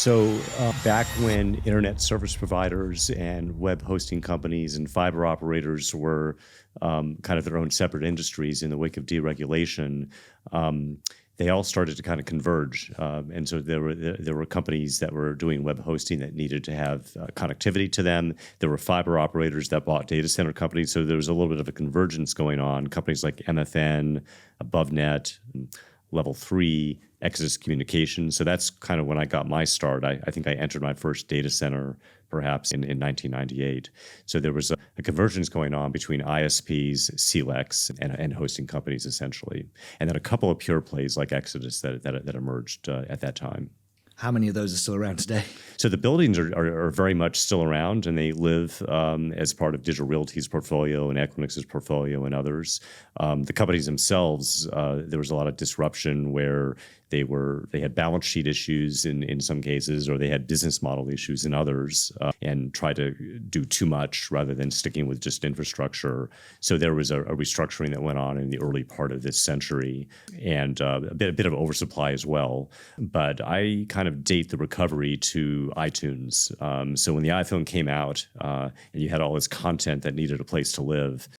Back when internet service providers and web hosting companies and fiber operators were kind of their own separate industries in the wake of deregulation, they all started to kind of converge. And so there were companies that were doing web hosting that needed to have connectivity to them. There were fiber operators that bought data center companies. So there was a little bit of a convergence going on. Companies like MFN, AboveNet, Level 3, Exodus Communications. So that's kind of when I got my start. I think I entered my first data center perhaps in 1998. So there was a convergence going on between ISPs, CLECs, and hosting companies essentially. And then a couple of pure plays like Exodus that emerged at that time. How many of those are still around today? So the buildings are very much still around, and they live as part of Digital Realty's portfolio and Equinix's portfolio and others. The companies themselves, there was a lot of disruption where they had balance sheet issues in some cases, or they had business model issues in others, and tried to do too much rather than sticking with just infrastructure. So there was a restructuring that went on in the early part of this century, and a bit of oversupply as well. But I kind of date the recovery to iTunes. So when the iPhone came out, and you had all this content that needed a place to live,